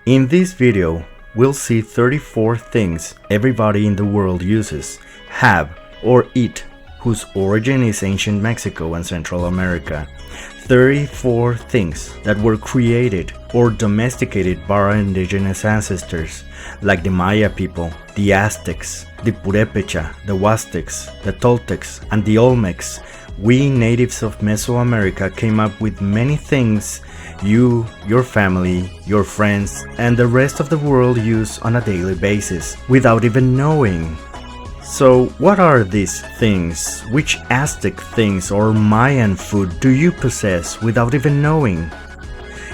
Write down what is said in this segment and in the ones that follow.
In this video, we'll see 34 things everybody in the world uses, have, or eat, whose origin is ancient Mexico and Central America. 34 things that were created or domesticated by our indigenous ancestors, like the Maya people, the Aztecs, the Purépecha, the Aztecs, the Toltecs, and the Olmecs. We natives of Mesoamerica came up with many things you, your family, your friends, and the rest of the world use on a daily basis, without even knowing. So what are these things? Which Aztec things or Mayan food do you possess without even knowing?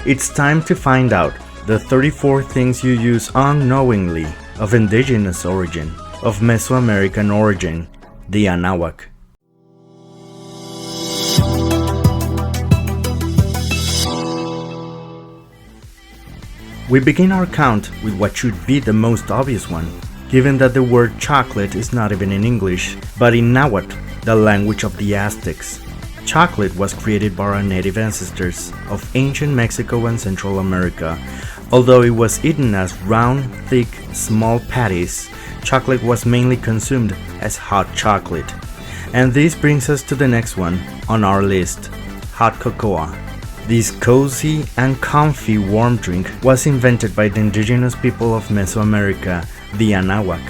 It's time to find out the 34 things you use unknowingly of indigenous origin, of Mesoamerican origin, the Anahuac. We begin our count with what should be the most obvious one, given that the word chocolate is not even in English, but in Nahuatl, the language of the Aztecs. Chocolate was created by our native ancestors of ancient Mexico and Central America. Although it was eaten as round, thick, small patties, chocolate was mainly consumed as hot chocolate. And this brings us to the next one on our list, hot cocoa. This cozy and comfy warm drink was invented by the indigenous people of Mesoamerica, the Anahuac.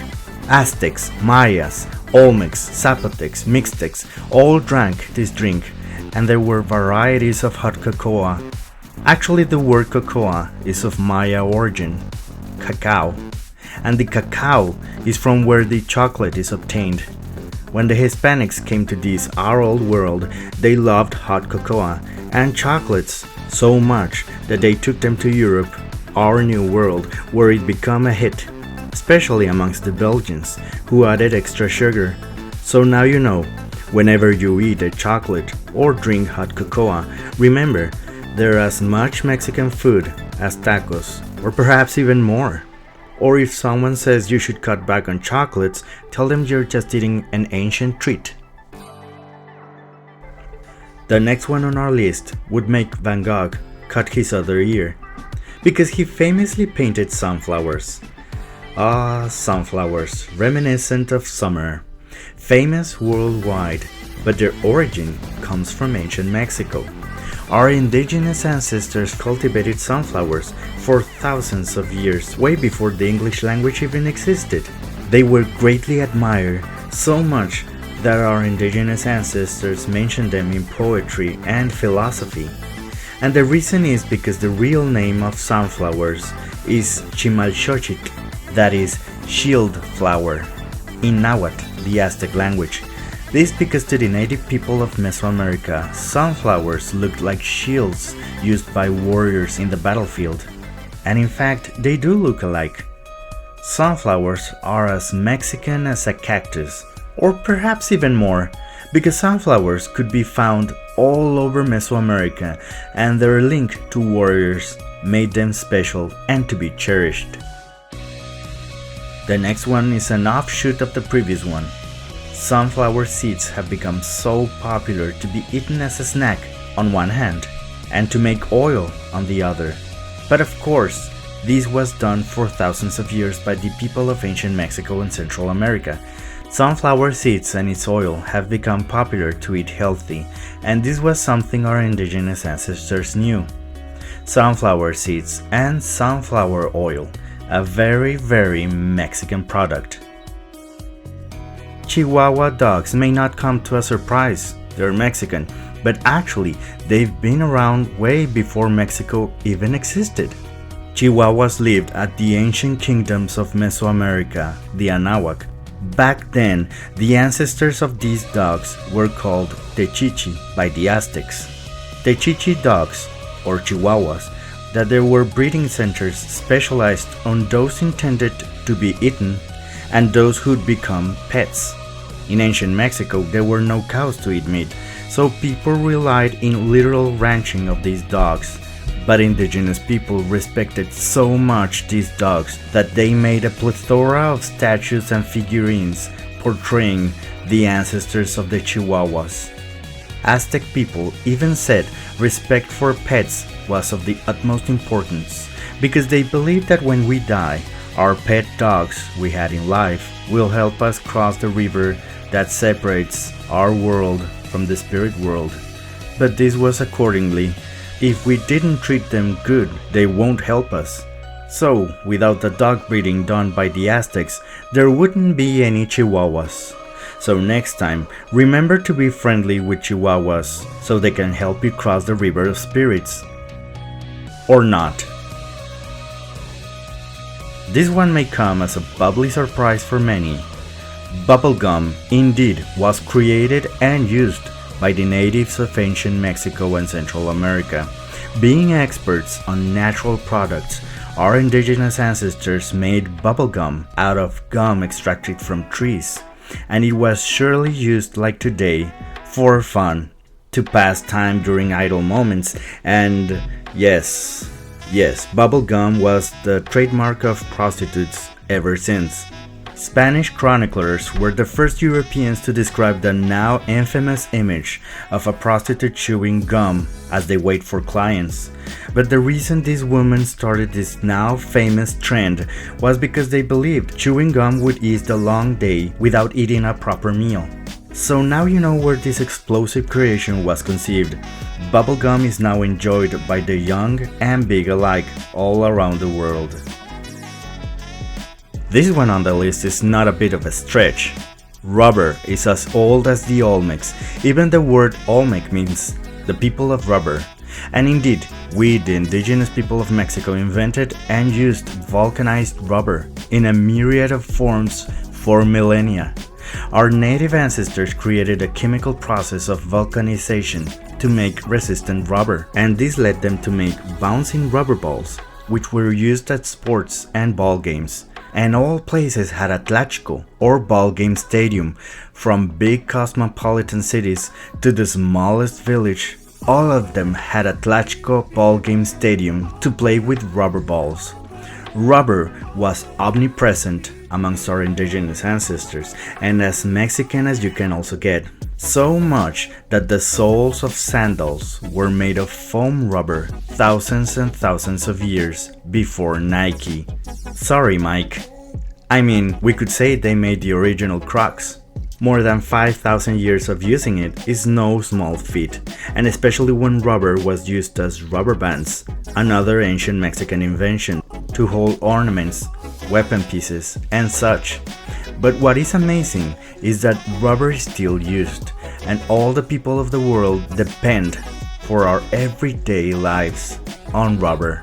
Aztecs, Mayas, Olmecs, Zapotecs, Mixtecs all drank this drink, and there were varieties of hot cocoa. Actually, the word cocoa is of Maya origin, cacao, and the cacao is from where the chocolate is obtained. When the Hispanics came to this our old world, they loved hot cocoa and chocolates so much that they took them to Europe, our new world, where it became a hit, especially amongst the Belgians, who added extra sugar. So now you know, whenever you eat a chocolate or drink hot cocoa, remember, they're as much Mexican food as tacos, or perhaps even more. Or if someone says you should cut back on chocolates, tell them you're just eating an ancient treat. The next one on our list would make Van Gogh cut his other ear, because he famously painted sunflowers. Ah, sunflowers, reminiscent of summer, famous worldwide, but their origin comes from ancient Mexico. Our indigenous ancestors cultivated sunflowers for thousands of years, way before the English language even existed. They were greatly admired, so much that our indigenous ancestors mentioned them in poetry and philosophy. And the reason is because the real name of sunflowers is Chimalchochitl, that is, shield flower, in Nahuatl, the Aztec language. This because to the native people of Mesoamerica, sunflowers looked like shields used by warriors in the battlefield. And in fact, they do look alike. Sunflowers are as Mexican as a cactus, or perhaps even more, because sunflowers could be found all over Mesoamerica, and their link to warriors made them special and to be cherished. The next one is an offshoot of the previous one. Sunflower seeds have become so popular to be eaten as a snack on one hand, and to make oil on the other. But of course, this was done for thousands of years by the people of ancient Mexico and Central America. Sunflower seeds and its oil have become popular to eat healthy, and this was something our indigenous ancestors knew. Sunflower seeds and sunflower oil, a very Mexican product. Chihuahua dogs may not come to a surprise, they're Mexican, but actually they've been around way before Mexico even existed. Chihuahuas lived at the ancient kingdoms of Mesoamerica, the Anahuac. Back then, the ancestors of these dogs were called Techichi by the Aztecs. Techichi dogs, or Chihuahuas, that there were breeding centers specialized on those intended to be eaten and those who'd become pets. In ancient Mexico, there were no cows to eat meat, so people relied in literal ranching of these dogs. But indigenous people respected so much these dogs that they made a plethora of statues and figurines portraying the ancestors of the Chihuahuas. Aztec people even said respect for pets was of the utmost importance, because they believed that when we die, our pet dogs we had in life will help us cross the river that separates our world from the spirit world. But this was accordingly, if we didn't treat them good, they won't help us. So, without the dog breeding done by the Aztecs, there wouldn't be any Chihuahuas. So next time, remember to be friendly with Chihuahuas so they can help you cross the river of spirits. Or not. This one may come as a bubbly surprise for many. Bubblegum, indeed, was created and used by the natives of ancient Mexico and Central America. Being experts on natural products, our indigenous ancestors made bubblegum out of gum extracted from trees, and it was surely used like today for fun, to pass time during idle moments, and yes, bubblegum was the trademark of prostitutes ever since. Spanish chroniclers were the first Europeans to describe the now infamous image of a prostitute chewing gum as they wait for clients. But the reason these women started this now famous trend was because they believed chewing gum would ease the long day without eating a proper meal. So now you know where this explosive creation was conceived. Bubblegum is now enjoyed by the young and big alike all around the world. This one on the list is not a bit of a stretch. Rubber is as old as the Olmecs. Even the word Olmec means the people of rubber. And indeed, we, the indigenous people of Mexico, invented and used vulcanized rubber in a myriad of forms for millennia. Our native ancestors created a chemical process of vulcanization to make resistant rubber, and this led them to make bouncing rubber balls, which were used at sports and ball games. And all places had a tlachco, or ball game stadium, from big cosmopolitan cities to the smallest village. All of them had a tlachco ball game stadium to play with rubber balls. Rubber was omnipresent amongst our indigenous ancestors, and as Mexican as you can also get. So much that the soles of sandals were made of foam rubber thousands and thousands of years before Nike. Sorry, Mike. I mean, we could say they made the original Crocs. More than 5,000 years of using it is no small feat, and especially when rubber was used as rubber bands, another ancient Mexican invention to hold ornaments, weapon pieces, and such. But what is amazing is that rubber is still used, and all the people of the world depend for our everyday lives on rubber.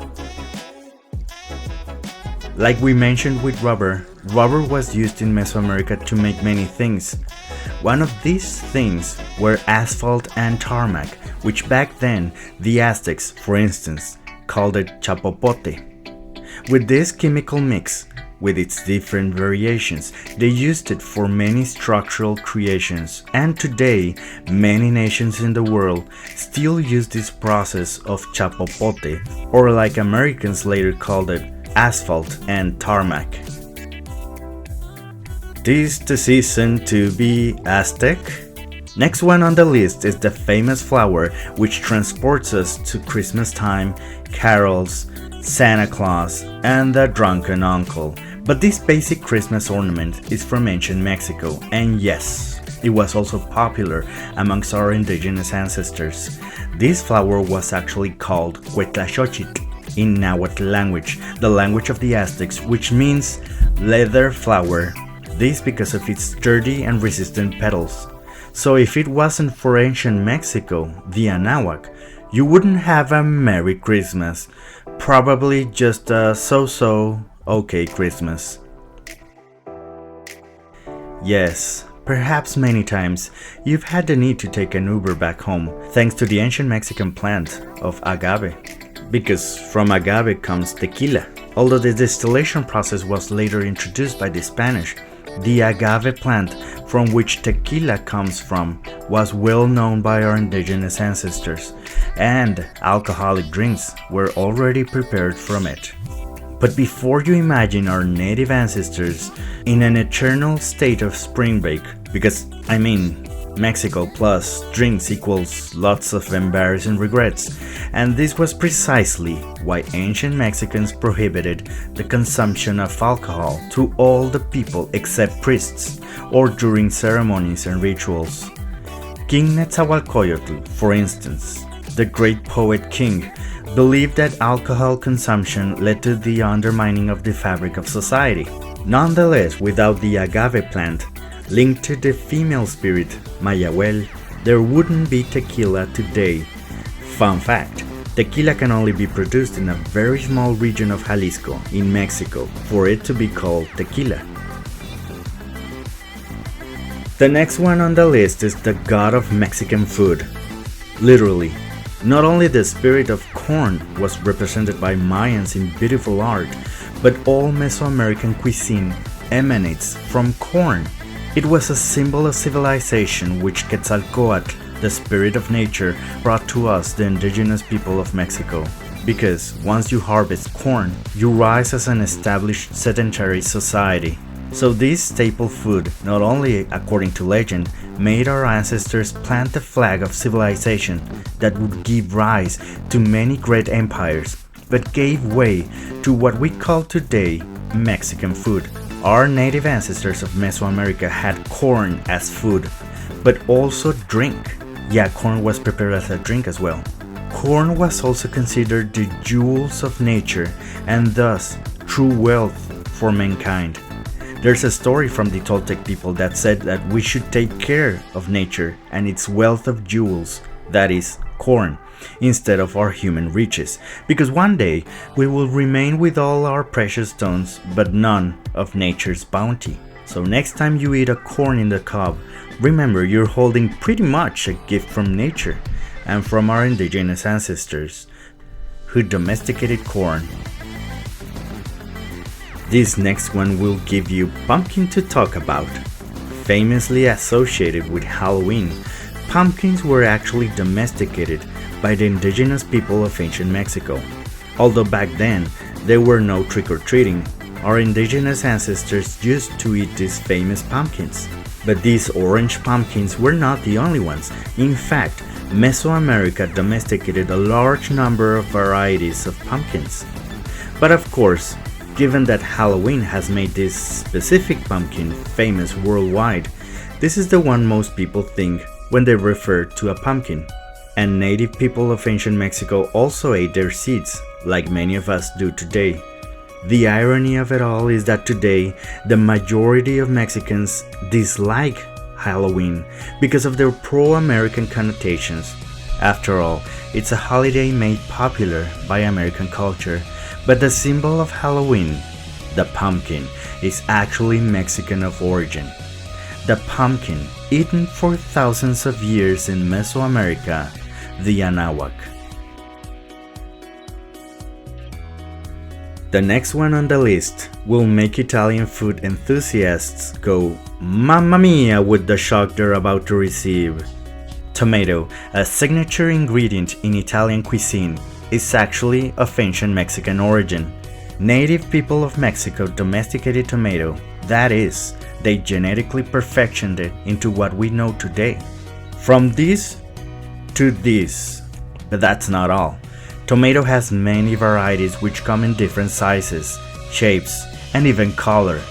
Like we mentioned with rubber was used in Mesoamerica to make many things. One of these things were asphalt and tarmac, which back then the Aztecs, for instance, called it chapopote. With this chemical mix, with its different variations, they used it for many structural creations, and today many nations in the world still use this process of chapopote, or like Americans later called it, asphalt and tarmac. 'Tis the season to be Aztec. Next one on the list is the famous flower which transports us to Christmas time, carols, Santa Claus, and the drunken uncle. But this basic Christmas ornament is from ancient Mexico, and yes, it was also popular amongst our indigenous ancestors. This flower was actually called Cuetlaxochitl in Nahuatl language, the language of the Aztecs, which means leather flower. This because of its sturdy and resistant petals. So if it wasn't for ancient Mexico, the Anahuac, you wouldn't have a Merry Christmas. Probably just a so-so okay Christmas. Yes, perhaps many times you've had the need to take an Uber back home thanks to the ancient Mexican plant of agave. Because from agave comes tequila. Although the distillation process was later introduced by the Spanish, the agave plant from which tequila comes from was well known by our indigenous ancestors, and alcoholic drinks were already prepared from it. But before you imagine our native ancestors in an eternal state of spring break, because I mean, Mexico plus drinks equals lots of embarrassing regrets, and this was precisely why ancient Mexicans prohibited the consumption of alcohol to all the people except priests, or during ceremonies and rituals. King Netzahualcoyotl, for instance, the great poet king, believed that alcohol consumption led to the undermining of the fabric of society. Nonetheless, without the agave plant, linked to the female spirit, Mayahuel, there wouldn't be tequila today. Fun fact, tequila can only be produced in a very small region of Jalisco, in Mexico, for it to be called tequila. The next one on the list is the god of Mexican food. Literally, not only the spirit of corn was represented by Mayans in beautiful art, but all Mesoamerican cuisine emanates from corn. It was a symbol of civilization which Quetzalcoatl, the spirit of nature, brought to us, the indigenous people of Mexico. Because once you harvest corn, you rise as an established sedentary society. So this staple food, not only according to legend, made our ancestors plant the flag of civilization that would give rise to many great empires, but gave way to what we call today Mexican food. Our native ancestors of Mesoamerica had corn as food, but also drink. Yeah, corn was prepared as a drink as well. Corn was also considered the jewels of nature and thus true wealth for mankind. There's a story from the Toltec people that said that we should take care of nature and its wealth of jewels, that is, corn, instead of our human riches, because one day we will remain with all our precious stones but none of nature's bounty. So next time you eat a corn in the cob, remember you're holding pretty much a gift from nature and from our indigenous ancestors who domesticated corn. This next one will give you pumpkin to talk about. Famously associated with Halloween, pumpkins were actually domesticated by the indigenous people of ancient Mexico. Although back then there were no trick-or-treating, our indigenous ancestors used to eat these famous pumpkins. But these orange pumpkins were not the only ones. In fact, Mesoamerica domesticated a large number of varieties of pumpkins. But of course, given that Halloween has made this specific pumpkin famous worldwide, this is the one most people think when they refer to a pumpkin. And native people of ancient Mexico also ate their seeds, like many of us do today. The irony of it all is that today, the majority of Mexicans dislike Halloween because of their pro-American connotations. After all, it's a holiday made popular by American culture, but the symbol of Halloween, the pumpkin, is actually Mexican of origin. The pumpkin, eaten for thousands of years in Mesoamerica, the Anahuac. The next one on the list will make Italian food enthusiasts go Mamma Mia with the shock they're about to receive. Tomato, a signature ingredient in Italian cuisine, is actually of ancient Mexican origin. Native people of Mexico domesticated tomato, that is, they genetically perfectioned it into what we know today. From this to this, but that's not all. Tomato has many varieties which come in different sizes, shapes, and even color.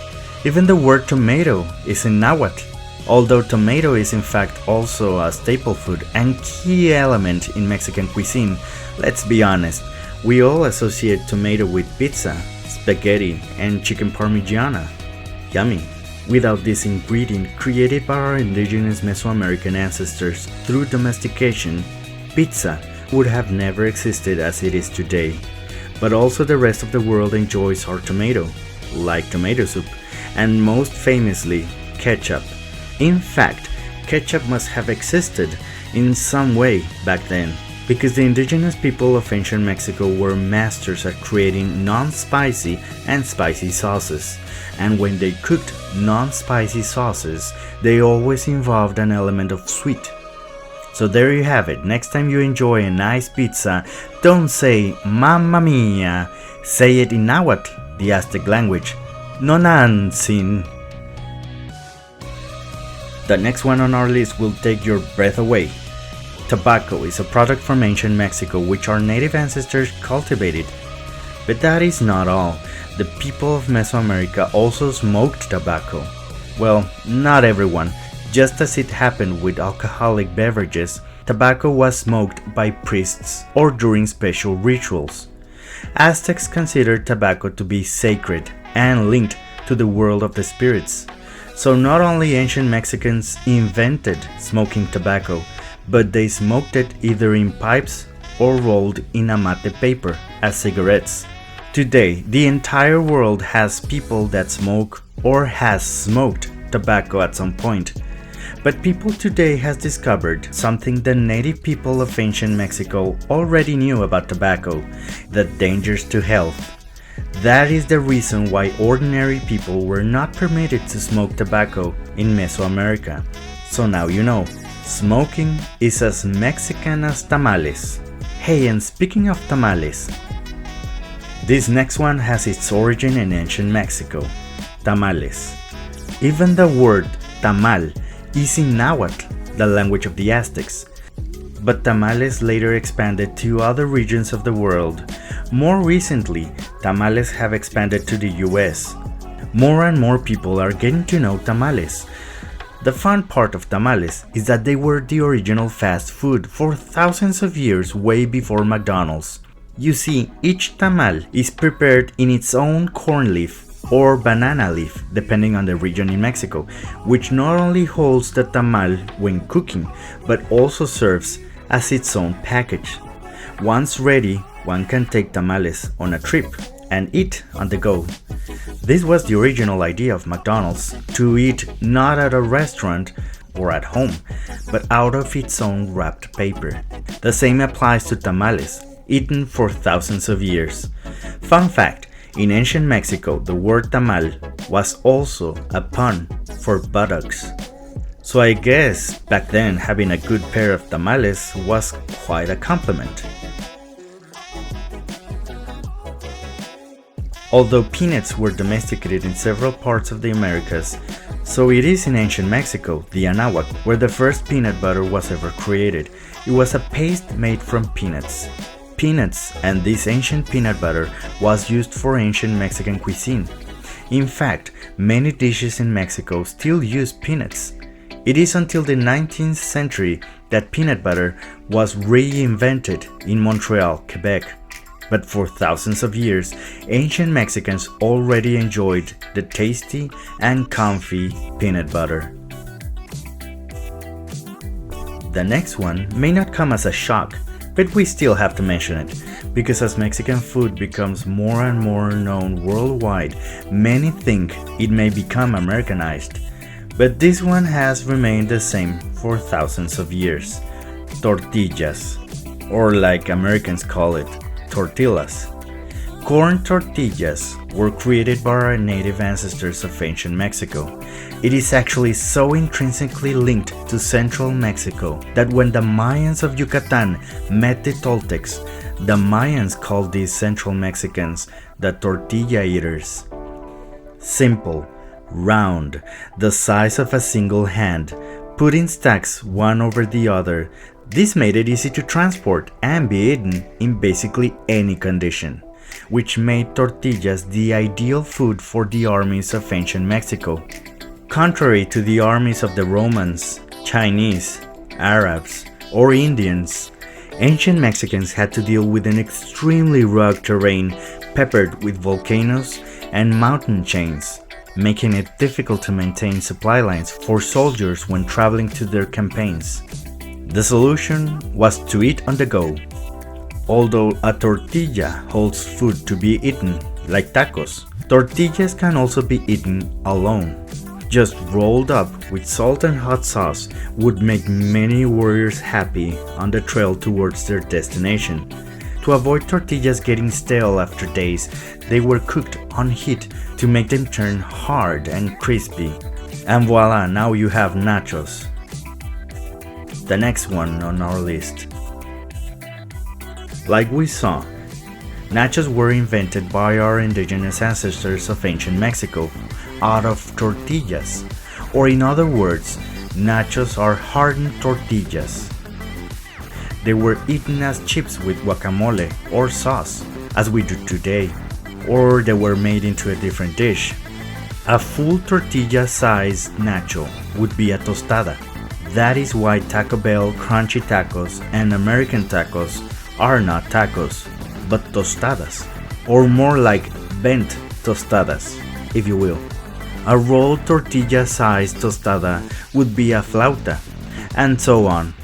Even the word tomato is in Nahuatl. Although tomato is in fact also a staple food and key element in Mexican cuisine, let's be honest, we all associate tomato with pizza, spaghetti, and chicken parmigiana. Yummy! Without this ingredient created by our indigenous Mesoamerican ancestors through domestication, pizza would have never existed as it is today. But also the rest of the world enjoys our tomato, like tomato soup, and most famously, ketchup. In fact, ketchup must have existed in some way back then, because the indigenous people of ancient Mexico were masters at creating non-spicy and spicy sauces, and when they cooked non-spicy sauces, they always involved an element of sweet. So there you have it. Next time you enjoy a nice pizza, don't say Mamma Mia, say it in Nahuatl, the Aztec language, Nonantzin. The next one on our list will take your breath away. Tobacco is a product from ancient Mexico which our native ancestors cultivated. But that is not all. The people of Mesoamerica also smoked tobacco. Well, not everyone. Just as it happened with alcoholic beverages, tobacco was smoked by priests or during special rituals. Aztecs considered tobacco to be sacred and linked to the world of the spirits. So not only ancient Mexicans invented smoking tobacco, but they smoked it either in pipes or rolled in amate paper as cigarettes. Today, the entire world has people that smoke or has smoked tobacco at some point. But people today has discovered something the native people of ancient Mexico already knew about tobacco, the dangers to health. That is the reason why ordinary people were not permitted to smoke tobacco in Mesoamerica. So now you know, smoking is as Mexican as tamales. Hey, and speaking of tamales, this next one has its origin in ancient Mexico, tamales. Even the word tamal is in Nahuatl, the language of the Aztecs. But tamales later expanded to other regions of the world. More recently, tamales have expanded to the US. More and more people are getting to know tamales. The fun part of tamales is that they were the original fast food for thousands of years way before McDonald's. You see, each tamal is prepared in its own corn leaf or banana leaf, depending on the region in Mexico, which not only holds the tamal when cooking, but also serves as its own package. Once ready, one can take tamales on a trip and eat on the go. This was the original idea of McDonald's, to eat not at a restaurant or at home, but out of its own wrapped paper. The same applies to tamales, eaten for thousands of years. Fun fact, in ancient Mexico, the word tamal was also a pun for buttocks. So I guess back then having a good pair of tamales was quite a compliment. Although peanuts were domesticated in several parts of the Americas, so it is in ancient Mexico, the Anahuac, where the first peanut butter was ever created. It was a paste made from peanuts. Peanuts and this ancient peanut butter was used for ancient Mexican cuisine. In fact, many dishes in Mexico still use peanuts. It is until the 19th century that peanut butter was reinvented in Montreal, Quebec. But for thousands of years, ancient Mexicans already enjoyed the tasty and comfy peanut butter. The next one may not come as a shock, but we still have to mention it, because as Mexican food becomes more and more known worldwide, many think it may become Americanized. But this one has remained the same for thousands of years. Tortillas, or like Americans call it, tortillas. Corn tortillas were created by our native ancestors of ancient Mexico. It is actually so intrinsically linked to central Mexico that when the Mayans of Yucatan met the Toltecs, the Mayans called these central Mexicans the tortilla eaters. Simple, round, the size of a single hand, put in stacks one over the other. This made it easy to transport and be eaten in basically any condition, which made tortillas the ideal food for the armies of ancient Mexico. Contrary to the armies of the Romans, Chinese, Arabs, or Indians, ancient Mexicans had to deal with an extremely rugged terrain peppered with volcanoes and mountain chains, making it difficult to maintain supply lines for soldiers when traveling to their campaigns. The solution was to eat on the go. Although a tortilla holds food to be eaten, like tacos, tortillas can also be eaten alone. Just rolled up with salt and hot sauce would make many warriors happy on the trail towards their destination. To avoid tortillas getting stale after days, they were cooked on heat to make them turn hard and crispy. And voila, now you have nachos. The next one on our list. Like we saw, nachos were invented by our indigenous ancestors of ancient Mexico out of tortillas, or in other words, nachos are hardened tortillas. They were eaten as chips with guacamole or sauce, as we do today, or they were made into a different dish. A full tortilla-sized nacho would be a tostada. That is why Taco Bell crunchy tacos and American tacos are not tacos, but tostadas, or more like bent tostadas, if you will. A rolled tortilla-sized tostada would be a flauta, and so on.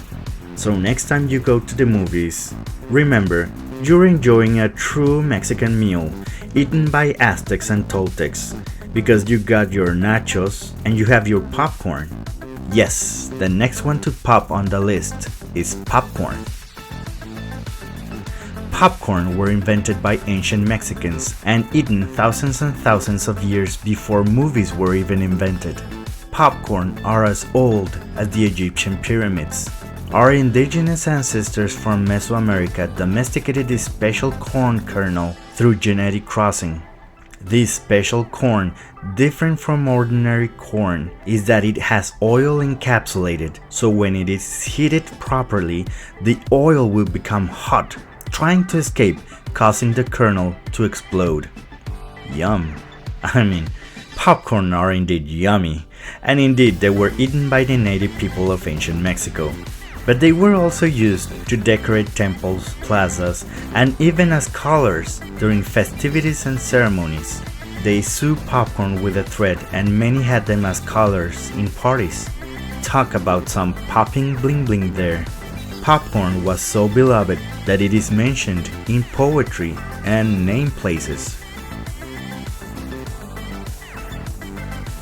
So next time you go to the movies, remember, you're enjoying a true Mexican meal eaten by Aztecs and Toltecs, because you got your nachos and you have your popcorn. Yes, the next one to pop on the list is popcorn. Popcorn were invented by ancient Mexicans and eaten thousands and thousands of years before movies were even invented. Popcorn are as old as the Egyptian pyramids. Our indigenous ancestors from Mesoamerica domesticated this special corn kernel through genetic crossing. This special corn, different from ordinary corn, is that it has oil encapsulated, so when it is heated properly, the oil will become hot, trying to escape, causing the kernel to explode. Yum. Popcorn are indeed yummy, and indeed they were eaten by the native people of ancient Mexico. But they were also used to decorate temples, plazas, and even as colors during festivities and ceremonies. They sew popcorn with a thread, and many had them as colors in parties. Talk about some popping bling bling there. Popcorn was so beloved that it is mentioned in poetry and name places.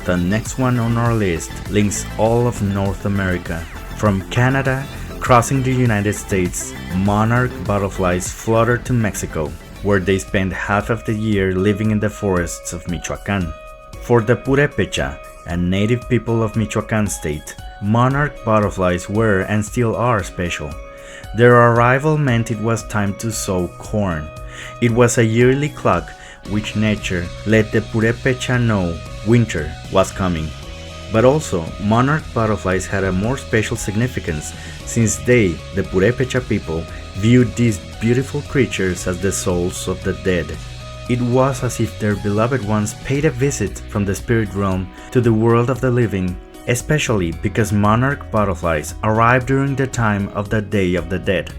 The next one on our list links all of North America. From Canada, crossing the United States, monarch butterflies flutter to Mexico, where they spend half of the year living in the forests of Michoacán. For the Purépecha, a native people of Michoacán state, monarch butterflies were and still are special. Their arrival meant it was time to sow corn. It was a yearly clock which nature let the Purépecha know winter was coming. But also, monarch butterflies had a more special significance since they, the Purépecha people, viewed these beautiful creatures as the souls of the dead. It was as if their beloved ones paid a visit from the spirit realm to the world of the living, especially because monarch butterflies arrived during the time of the Day of the Dead.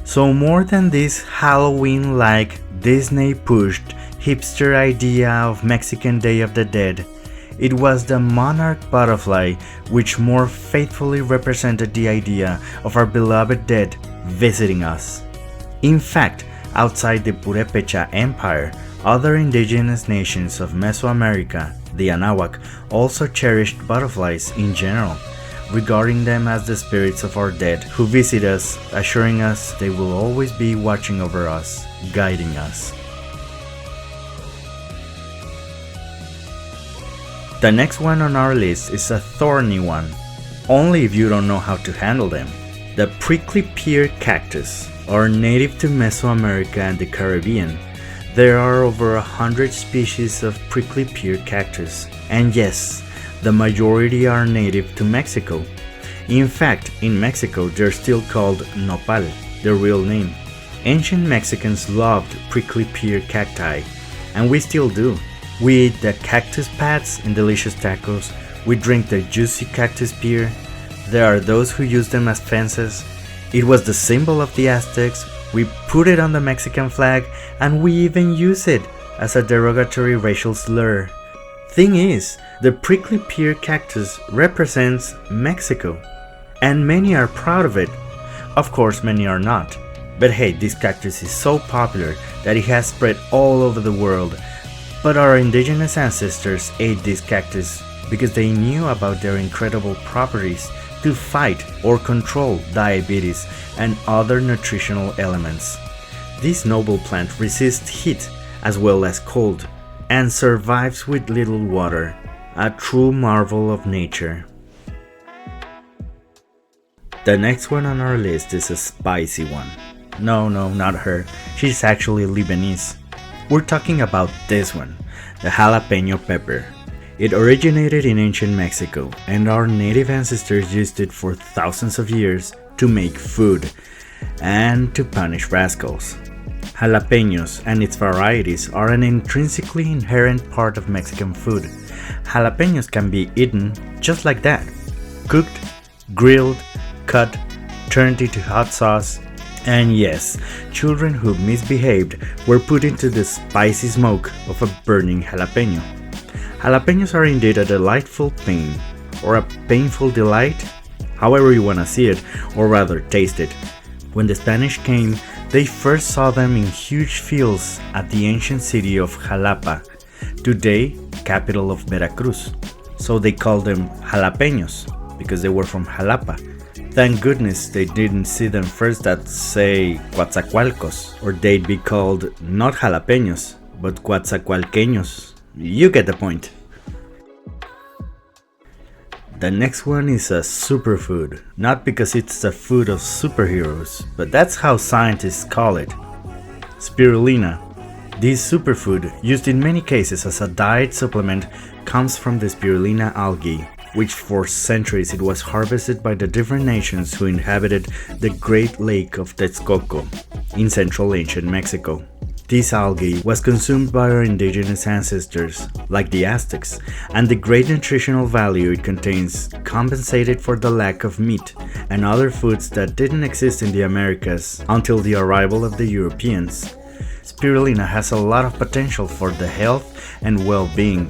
So more than this Halloween-like Disney-pushed hipster idea of Mexican Day of the Dead, it was the monarch butterfly which more faithfully represented the idea of our beloved dead visiting us. In fact, outside the Purépecha Empire, other indigenous nations of Mesoamerica, the Anahuac, also cherished butterflies in general, regarding them as the spirits of our dead who visit us, assuring us they will always be watching over us, guiding us. The next one on our list is a thorny one, only if you don't know how to handle them. The prickly pear cactus are native to Mesoamerica and the Caribbean. There are over 100 species of prickly pear cactus, and yes, the majority are native to Mexico. In fact, in Mexico they're still called nopal, their real name. Ancient Mexicans loved prickly pear cacti, and we still do. We eat the cactus pads in delicious tacos, we drink the juicy cactus beer. There are those who use them as fences. It was the symbol of the Aztecs, we put it on the Mexican flag, and we even use it as a derogatory racial slur. Thing is, the prickly pear cactus represents Mexico, and many are proud of it. Of course, many are not. But hey, this cactus is so popular that it has spread all over the world. But our indigenous ancestors ate this cactus because they knew about their incredible properties to fight or control diabetes and other nutritional elements. This noble plant resists heat as well as cold and survives with little water, a true marvel of nature. The next one on our list is a spicy one. No, not her. She's actually Lebanese. We're talking about this one, the jalapeno pepper. It originated in ancient Mexico, and our native ancestors used it for thousands of years to make food and to punish rascals. Jalapeños and its varieties are an intrinsically inherent part of Mexican food. Jalapeños can be eaten just like that, cooked, grilled, cut, turned into hot sauce, and yes, children who misbehaved were put into the spicy smoke of a burning jalapeño. Jalapeños are indeed a delightful pain, or a painful delight, however you wanna see it, or rather taste it. When the Spanish came, they first saw them in huge fields at the ancient city of Jalapa, today capital of Veracruz. So they called them jalapeños, because they were from Jalapa. Thank goodness they didn't see them first at, say, Coatzacoalcos, or they'd be called not jalapeños, but Coatzacoalqueños. You get the point. The next one is a superfood, not because it's the food of superheroes, but that's how scientists call it. Spirulina. This superfood, used in many cases as a diet supplement, comes from the spirulina algae, which for centuries it was harvested by the different nations who inhabited the Great Lake of Texcoco in central ancient Mexico. This algae was consumed by our indigenous ancestors, like the Aztecs, and the great nutritional value it contains compensated for the lack of meat and other foods that didn't exist in the Americas until the arrival of the Europeans. Spirulina has a lot of potential for the health and well-being.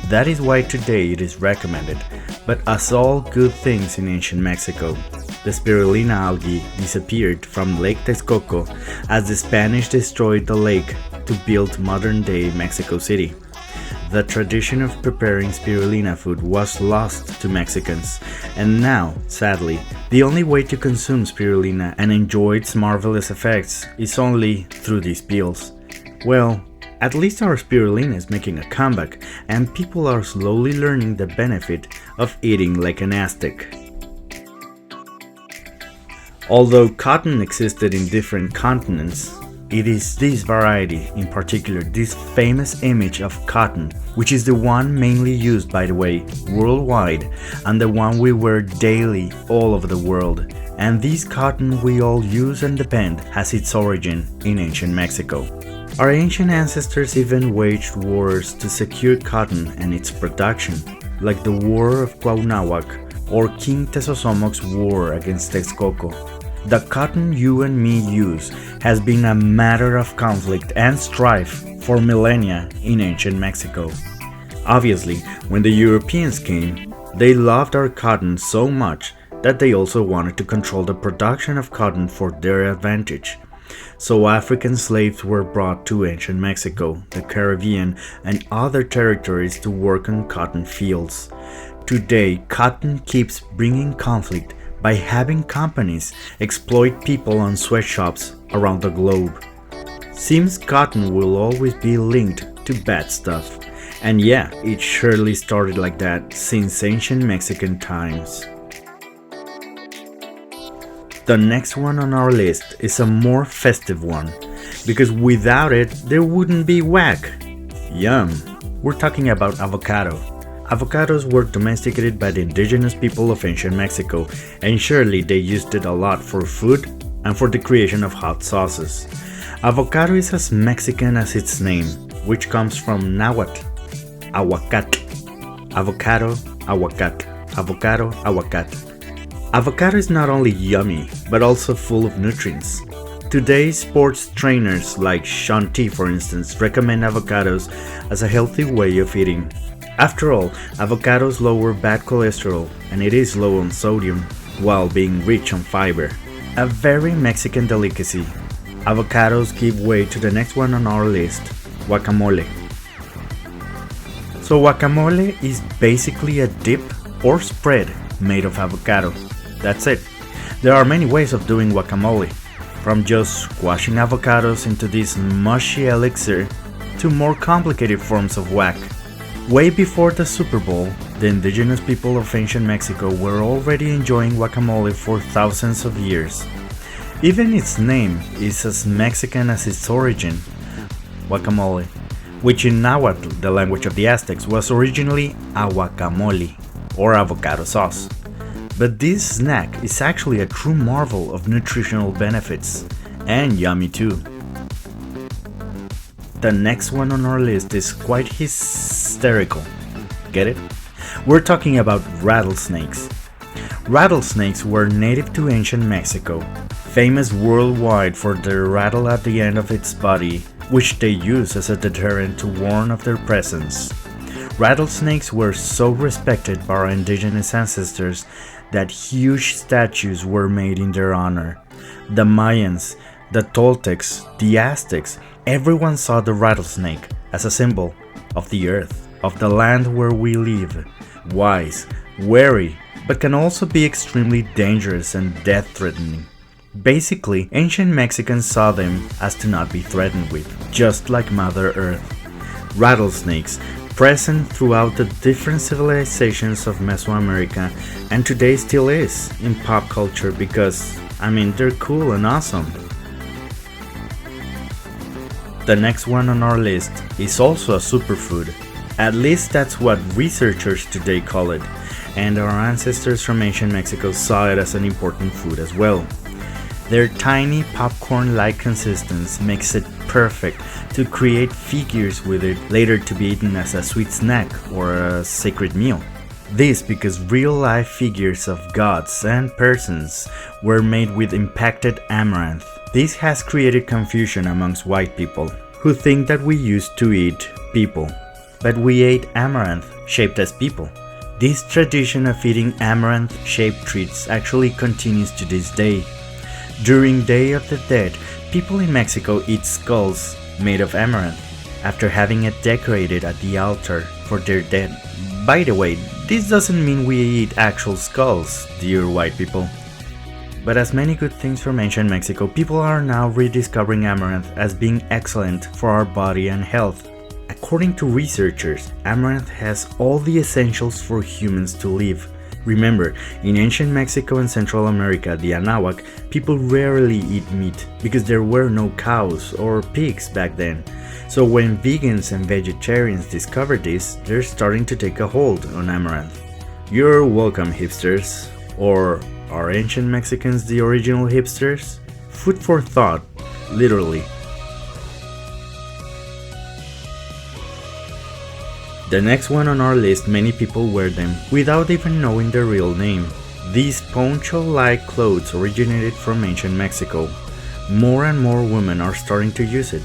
That is why today it is recommended, but as all good things in ancient Mexico, the spirulina algae disappeared from Lake Texcoco as the Spanish destroyed the lake to build modern-day Mexico City. The tradition of preparing spirulina food was lost to Mexicans, and now, sadly, the only way to consume spirulina and enjoy its marvelous effects is only through these pills. Well, at least our spirulina is making a comeback, and people are slowly learning the benefit of eating like an Aztec. Although cotton existed in different continents, it is this variety, in particular this famous image of cotton, which is the one mainly used, by the way, worldwide, and the one we wear daily all over the world. And this cotton we all use and depend has its origin in ancient Mexico. Our ancient ancestors even waged wars to secure cotton and its production, like the War of Cuauhnahuac or King Tezozomoc's war against Texcoco. The cotton you and me use has been a matter of conflict and strife for millennia in ancient Mexico. Obviously, when the Europeans came, they loved our cotton so much that they also wanted to control the production of cotton for their advantage. So African slaves were brought to ancient Mexico, the Caribbean, and other territories to work on cotton fields. Today, cotton keeps bringing conflict by having companies exploit people on sweatshops around the globe. Seems cotton will always be linked to bad stuff. And yeah, it surely started like that since ancient Mexican times. The next one on our list is a more festive one, because without it, there wouldn't be whack. Yum! We're talking about avocado. Avocados were domesticated by the indigenous people of ancient Mexico, and surely they used it a lot for food and for the creation of hot sauces. Avocado is as Mexican as its name, which comes from Nahuatl, aguacat. Avocado, aguacat. Avocado, aguacat. Avocado is not only yummy, but also full of nutrients. Today, sports trainers like Sean T, for instance, recommend avocados as a healthy way of eating. After all, avocados lower bad cholesterol, and it is low on sodium, while being rich on fiber. A very Mexican delicacy. Avocados give way to the next one on our list, guacamole. So guacamole is basically a dip or spread made of avocado. That's it. There are many ways of doing guacamole, from just squashing avocados into this mushy elixir to more complicated forms of guac. Way before the Super Bowl, the indigenous people of ancient Mexico were already enjoying guacamole for thousands of years. Even its name is as Mexican as its origin, guacamole, which in Nahuatl, the language of the Aztecs, was originally aguacamole, or avocado sauce. But this snack is actually a true marvel of nutritional benefits, and yummy too. The next one on our list is quite hysterical. Get it? We're talking about rattlesnakes. Rattlesnakes were native to ancient Mexico, famous worldwide for their rattle at the end of its body, which they use as a deterrent to warn of their presence. Rattlesnakes were so respected by our indigenous ancestors that huge statues were made in their honor. The Mayans, the Toltecs, the Aztecs, everyone saw the rattlesnake as a symbol of the earth, of the land where we live. Wise, wary, but can also be extremely dangerous and death-threatening. Basically, ancient Mexicans saw them as to not be threatened with, just like Mother Earth. Rattlesnakes, present throughout the different civilizations of Mesoamerica, and today still is in pop culture because, they're cool and awesome. The next one on our list is also a superfood. At least that's what researchers today call it, and our ancestors from ancient Mexico saw it as an important food as well. Their tiny popcorn-like consistency makes it perfect to create figures with it later to be eaten as a sweet snack or a sacred meal. This because real-life figures of gods and persons were made with impacted amaranth. This has created confusion amongst white people who think that we used to eat people, but we ate amaranth shaped as people. This tradition of eating amaranth-shaped treats actually continues to this day. During Day of the Dead, people in Mexico eat skulls made of amaranth after having it decorated at the altar for their dead. By the way, this doesn't mean we eat actual skulls, dear white people. But as many good things from ancient Mexico, people are now rediscovering amaranth as being excellent for our body and health. According to researchers, amaranth has all the essentials for humans to live. Remember, in ancient Mexico and Central America, the Anahuac, people rarely eat meat because there were no cows or pigs back then. So when vegans and vegetarians discover this, they're starting to take a hold on amaranth. You're welcome, hipsters. Or are ancient Mexicans the original hipsters? Food for thought, literally. The next one on our list, many people wear them without even knowing their real name. These poncho-like clothes originated from ancient Mexico. More and more women are starting to use it.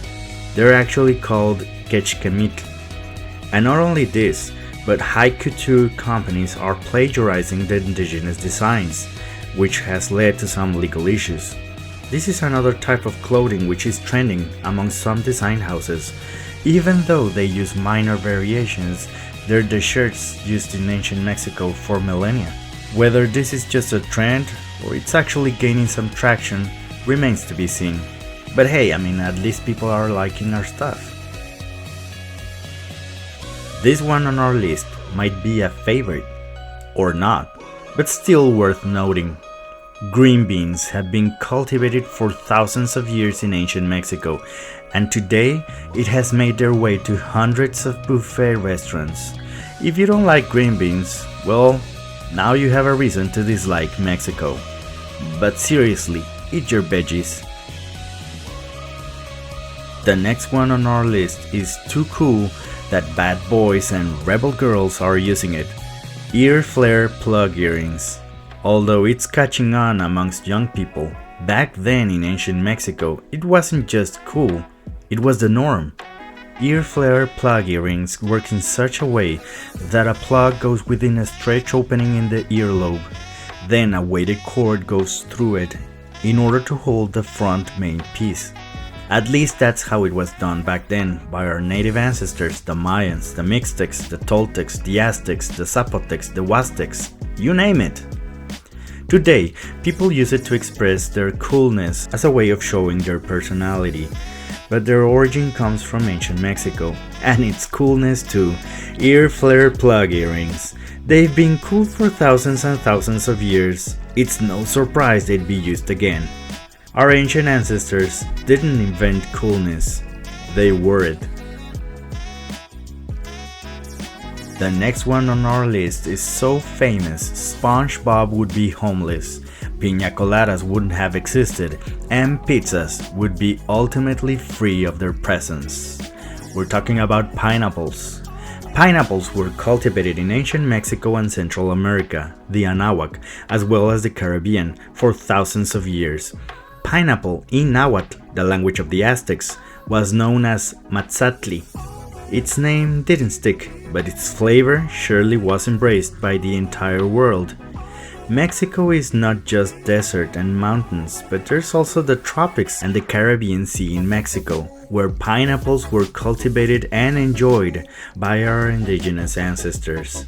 They're actually called quechquemitl. And not only this, but high couture companies are plagiarizing the indigenous designs, which has led to some legal issues. This is another type of clothing which is trending among some design houses. Even though they use minor variations, they're the shirts used in ancient Mexico for millennia. Whether this is just a trend or it's actually gaining some traction remains to be seen. But hey, at least people are liking our stuff. This one on our list might be a favorite, or not, but still worth noting. Green beans have been cultivated for thousands of years in ancient Mexico, and today it has made their way to hundreds of buffet restaurants. If you don't like green beans, well, now you have a reason to dislike Mexico. But seriously, eat your veggies. The next one on our list is too cool that bad boys and rebel girls are using it. Ear flare plug earrings. Although it's catching on amongst young people, back then in ancient Mexico, it wasn't just cool, it was the norm. Ear flare plug earrings work in such a way that a plug goes within a stretch opening in the earlobe. Then a weighted cord goes through it in order to hold the front main piece. At least that's how it was done back then by our native ancestors, the Mayans, the Mixtecs, the Toltecs, the Aztecs, the Zapotecs, the Aztecs, you name it. Today, people use it to express their coolness as a way of showing their personality, but their origin comes from ancient Mexico, and its coolness too. Ear flare plug earrings. They've been cool for thousands and thousands of years. It's no surprise they'd be used again. Our ancient ancestors didn't invent coolness, they wore it. The next one on our list is so famous, SpongeBob would be homeless, piña coladas wouldn't have existed, and pizzas would be ultimately free of their presence. We're talking about pineapples. Pineapples were cultivated in ancient Mexico and Central America, the Anahuac, as well as the Caribbean, for thousands of years. Pineapple in Nahuatl, the language of the Aztecs, was known as matzatli. Its name didn't stick, but its flavor surely was embraced by the entire world. Mexico is not just desert and mountains, but there's also the tropics and the Caribbean Sea in Mexico, where pineapples were cultivated and enjoyed by our indigenous ancestors.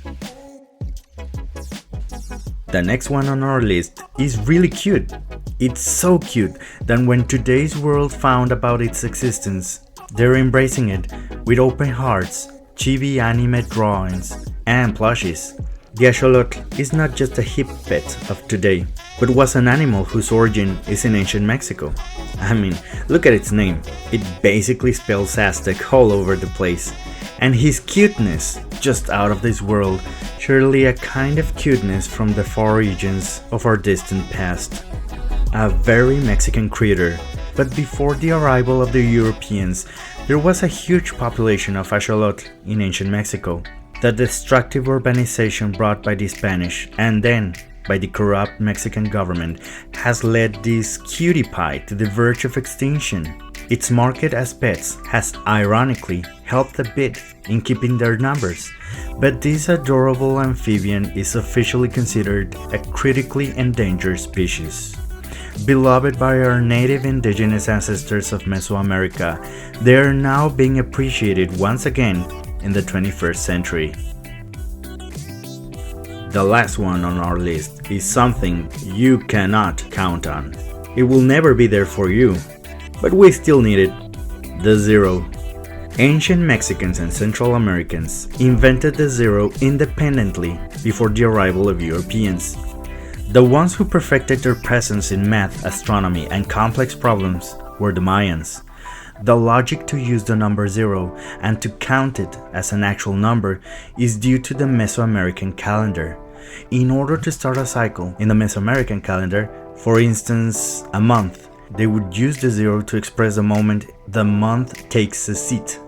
The next one on our list is really cute. It's so cute that when today's world found about its existence, they're embracing it with open hearts, chibi anime drawings, and plushies. The axolotl is not just a hip pet of today, but was an animal whose origin is in ancient Mexico. I mean, look at its name. It basically spells Aztec all over the place. And his cuteness, just out of this world, surely a kind of cuteness from the far regions of our distant past. A very Mexican critter, but before the arrival of the Europeans, there was a huge population of axolotl in ancient Mexico. The destructive urbanization brought by the Spanish and then by the corrupt Mexican government has led this cutie pie to the verge of extinction. Its market as pets has ironically helped a bit in keeping their numbers, but this adorable amphibian is officially considered a critically endangered species. Beloved by our native indigenous ancestors of Mesoamerica, they are now being appreciated once again in the 21st century. The last one on our list is something you cannot count on. It will never be there for you, but we still need it: the zero. Ancient Mexicans and Central Americans invented the zero independently before the arrival of Europeans. The ones who perfected their presence in math, astronomy, and complex problems were the Mayans. The logic to use the number zero and to count it as an actual number is due to the Mesoamerican calendar. In order to start a cycle in the Mesoamerican calendar, for instance, a month, they would use the zero to express the moment the month takes a seat.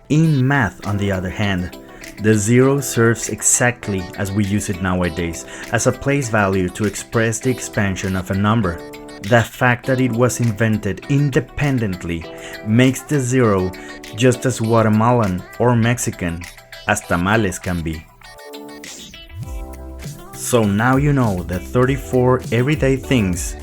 In math, on the other hand, the zero serves exactly as we use it nowadays, as a place value to express the expansion of a number. The fact that it was invented independently makes the zero just as Guatemalan or Mexican as tamales can be. So now you know the 34 everyday things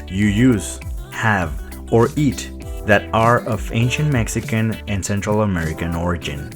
you use, have, or eat that are of ancient Mexican and Central American origin.